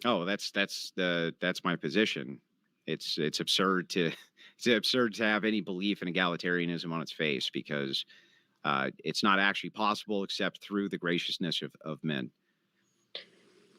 Oh, that's my position. It's absurd to it's absurd to have any belief in egalitarianism on its face because it's not actually possible except through the graciousness of men.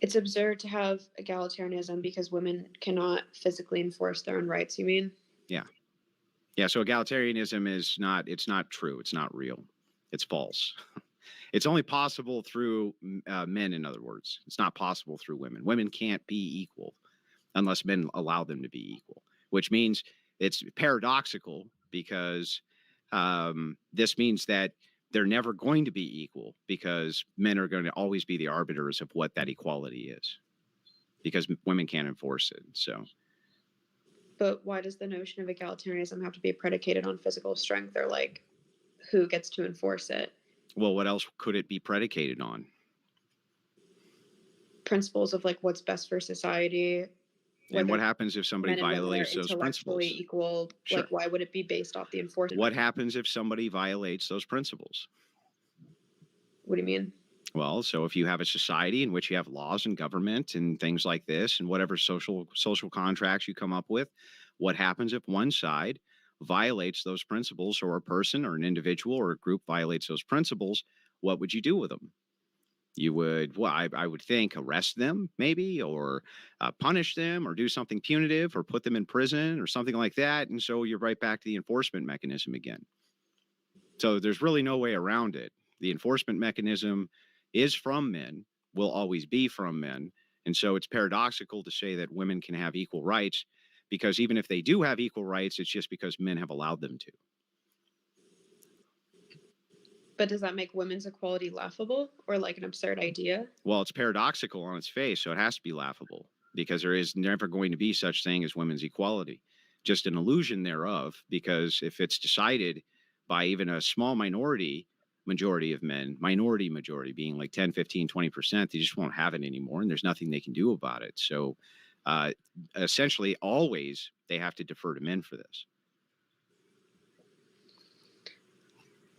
It's absurd to have egalitarianism because women cannot physically enforce their own rights, you mean? Yeah. Yeah. So egalitarianism is not, it's not true. It's not real. It's false. It's only possible through men, in other words. It's not possible through women. Women can't be equal unless men allow them to be equal, which means it's paradoxical because this means that they're never going to be equal because men are going to always be the arbiters of what that equality is because women can't enforce it. So, But why does the notion of egalitarianism have to be predicated on physical strength or like who gets to enforce it? well, what else could it be predicated on? Principles of like what's best for society, And what whether happens if somebody men and women are violates those intellectually principles? equal. Sure. Like, why would it be based off the enforcement? What happens if somebody violates those principles? What do you mean? Well, so if you have a society in which you have laws and government and things like this, and whatever social contracts you come up with, what happens if one side violates those principles, or a person or an individual or a group violates those principles? What would you do with them? You would, well, I would think, arrest them maybe, or punish them, or do something punitive, or put them in prison, or something like that. And so you're right back to the enforcement mechanism again. So there's really no way around it. The enforcement mechanism is from men, will always be from men. And so it's paradoxical to say that women can have equal rights, because even if they do have equal rights, it's just because men have allowed them to. But does that make women's equality laughable or like an absurd idea? Well, it's paradoxical on its face, so it has to be laughable, because there is never going to be such thing as women's equality, just an illusion thereof, because if it's decided by even a small majority of men, minority majority being like 10, 15, 20%, they just won't have it anymore, and there's nothing they can do about it. So uh, essentially, always they have to defer to men for this.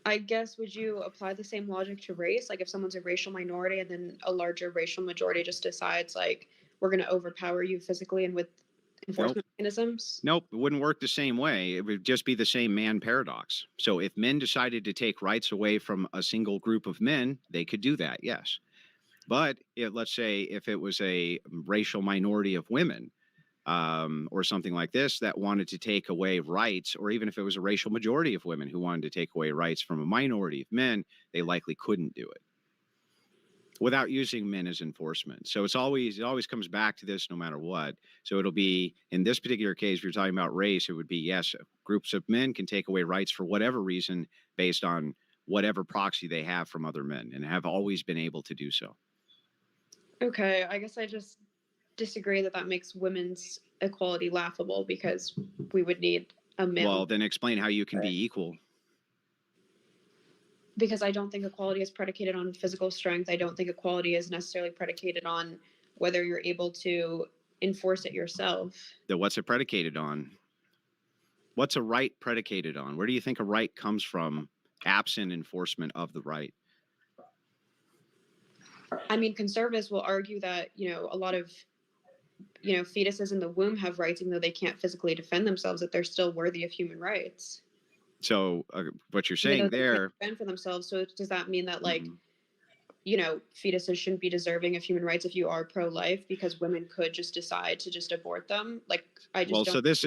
I guess, would you apply the same logic to race? Like if someone's a racial minority and then a larger racial majority just decides like we're going to overpower you physically and with Nope. enforcement mechanisms? Nope, it wouldn't work the same way. It would just be the same man paradox. So if men decided to take rights away from a single group of men, they could do that, yes. But let's say if it was a racial minority of women, or something like this, that wanted to take away rights, or even if it was a racial majority of women who wanted to take away rights from a minority of men, they likely couldn't do it without using men as enforcement. So it always comes back to this no matter what. So it'll be, in this particular case, if you're talking about race, it would be, yes, groups of men can take away rights for whatever reason based on whatever proxy they have from other men, and have always been able to do so. Okay, I guess I just disagree that makes women's equality laughable because we would need a male. Well, then explain how you can be equal. Because I don't think equality is predicated on physical strength. I don't think equality is necessarily predicated on whether you're able to enforce it yourself. Then what's it predicated on? What's a right predicated on? Where do you think a right comes from absent enforcement of the right? I mean, conservatives will argue that, a lot of, fetuses in the womb have rights, even though they can't physically defend themselves, that they're still worthy of human rights. So what you're saying there, defend for themselves. So does that mean that fetuses shouldn't be deserving of human rights if you are pro-life, because women could just decide to just abort them? Like, I just well, don't. So this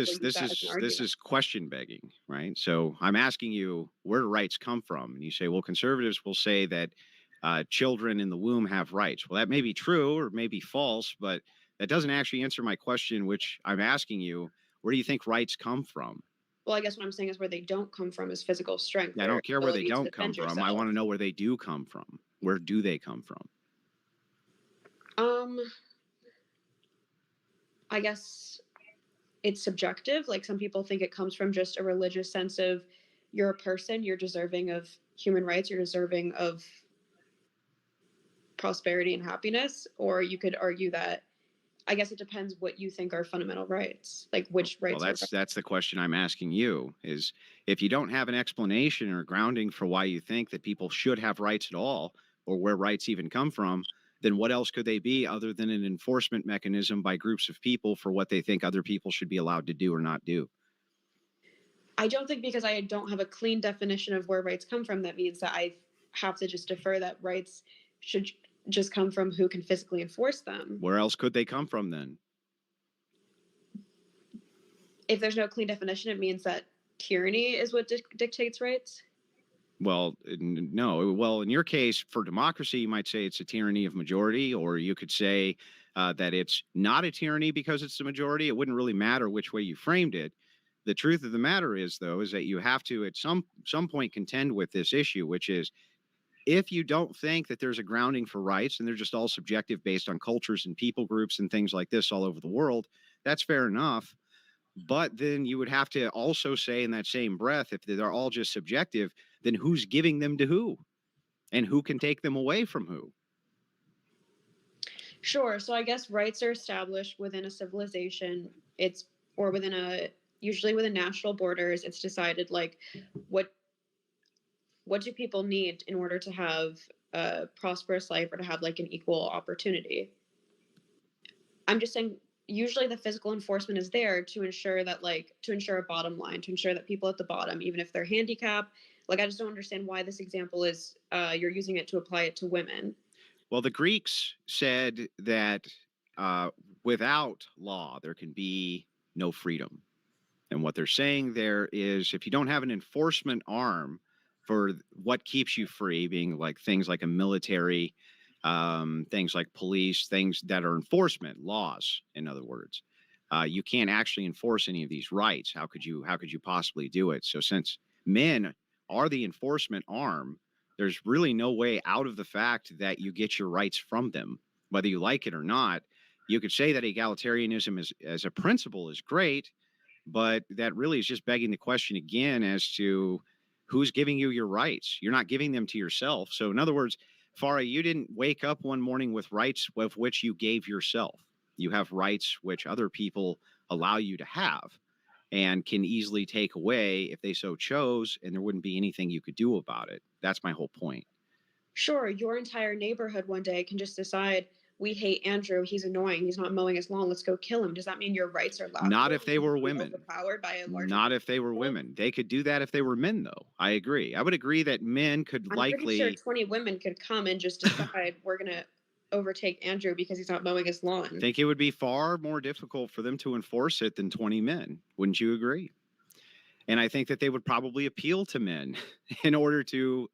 is question begging, right? So I'm asking you, where do rights come from? And you say, well, conservatives will say that children in the womb have rights. Well, that may be true or may be false, but that doesn't actually answer my question, which I'm asking you, where do you think rights come from? Well, I guess what I'm saying is where they don't come from is physical strength. I don't care where they don't come from. I want to know where they do come from. Where do they come from? I guess it's subjective. Like, some people think it comes from just a religious sense of you're a person, you're deserving of human rights, you're deserving of prosperity and happiness. Or you could argue that, I guess it depends what you think are fundamental rights, like which rights. Well, that's the question I'm asking you, is if you don't have an explanation or grounding for why you think that people should have rights at all, or where rights even come from, then what else could they be other than an enforcement mechanism by groups of people for what they think other people should be allowed to do or not do? I don't think because I don't have a clean definition of where rights come from, that means that I have to just defer that rights should just come from who can physically enforce them. Where else could they come from then? If there's no clean definition, it means that tyranny is what dictates rights. Well, no. Well, in your case, for democracy, you might say it's a tyranny of majority, or you could say that it's not a tyranny because it's the majority. It wouldn't really matter which way you framed it. The truth of the matter is, though, is that you have to at some point contend with this issue, which is if you don't think that there's a grounding for rights and they're just all subjective based on cultures and people groups and things like this all over the world, that's fair enough. But then you would have to also say in that same breath, if they're all just subjective, then who's giving them to who? And who can take them away from who? Sure. So I guess rights are established within a civilization. It's or within a usually within national borders. It's decided like what do people need in order to have a prosperous life or to have like an equal opportunity. I'm just saying usually the physical enforcement is there to ensure that to ensure a bottom line, to ensure that people at the bottom, even if they're handicapped, like I just don't understand why this example is you're using it to apply it to women. Well, the Greeks said that without law, there can be no freedom. And what they're saying there is if you don't have an enforcement arm for what keeps you free, being like things like a military, things like police, things that are enforcement laws, in other words, you can't actually enforce any of these rights. How could you possibly do it? So since men are the enforcement arm, there's really no way out of the fact that you get your rights from them, whether you like it or not. You could say that egalitarianism is, as a principle is great, but that really is just begging the question again as to who's giving you your rights. You're not giving them to yourself. So in other words, Farah, you didn't wake up one morning with rights of which you gave yourself. You have rights which other people allow you to have and can easily take away if they so chose, and there wouldn't be anything you could do about it. That's my whole point. Sure, your entire neighborhood one day can just decide we hate Andrew. He's annoying. He's not mowing his lawn. Let's go kill him. Does that mean your rights are Not laughable? if they were Be women. overpowered by a larger Not if they were people? women. They could do that if they were men, though. I agree. I would agree that men could I'm pretty sure likely 20 women could come and just decide we're gonna overtake Andrew because he's not mowing his lawn. think it would be far more difficult for them to enforce it than 20 men. Wouldn't you agree? And I think that they would probably appeal to men in order to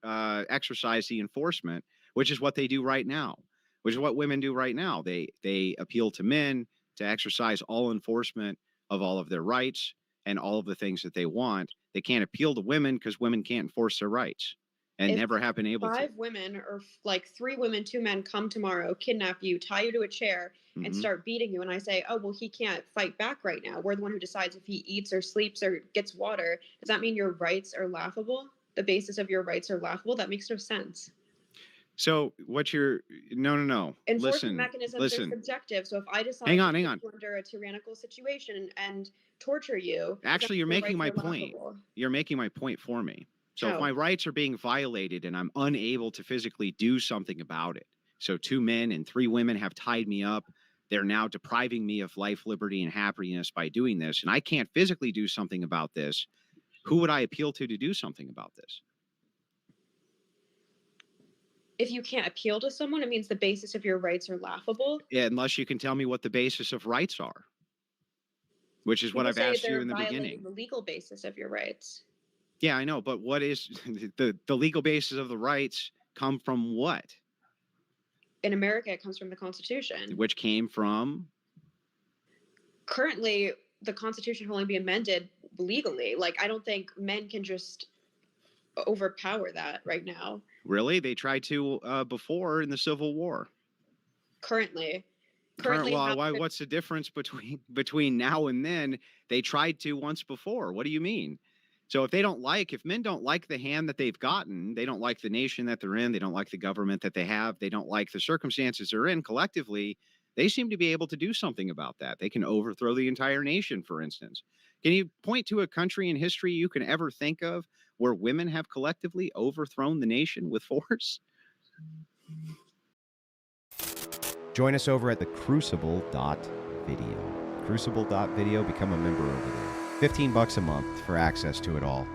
exercise the enforcement, which is what they do right now, which is what women do right now. They appeal to men to exercise all enforcement of all of their rights and all of the things that they want. They can't appeal to women because women can't enforce their rights and If never have been able to. 5 women or like 3 women, 2 men come tomorrow, kidnap you, tie you to a chair, and Mhm. start beating you, and I say, oh, well, he can't fight back right now. We're the one who decides if he eats or sleeps or gets water. Does that mean your rights are laughable? The basis of your rights are laughable? That makes no sense. So what you're no. Enforcement Listen, mechanisms are listen. subjective. So if I Hang decide to on, hang put on. you under a tyrannical situation and torture you, does that Actually, you're mean your making rights my are point. laughable? You're making my point for me. So if How? my rights are being violated and I'm unable to physically do something about it, so 2 men and 3 women have tied me up, they're now depriving me of life, liberty, and happiness by doing this, and I can't physically do something about this, who would I appeal to do something about this? If you can't appeal to someone, it means the basis of your rights are laughable. Unless you can tell me what the basis of rights are, which is what People I've say asked you they're in the violating beginning. the legal basis of your rights. Yeah, I know, but what is the legal basis of the rights come from what? In America, it comes from the Constitution. Which came from Currently, the Constitution can only be amended legally. Like, I don't think men can just overpower that right now. really they tried to before in the Civil War. Currently, Current currently, law. how Why? What's the difference between now and then? They tried to once before. What do you mean? So if men don't like the hand that they've gotten, they don't like the nation that they're in, they don't like the government that they have, they don't like the circumstances they're in collectively, they seem to be able to do something about that. They can overthrow the entire nation, for instance. Can you point to a country in history you can ever think of where women have collectively overthrown the nation with force? Join us over at the Crucible.video. Crucible.video, become a member over there. $15 a month for access to it all.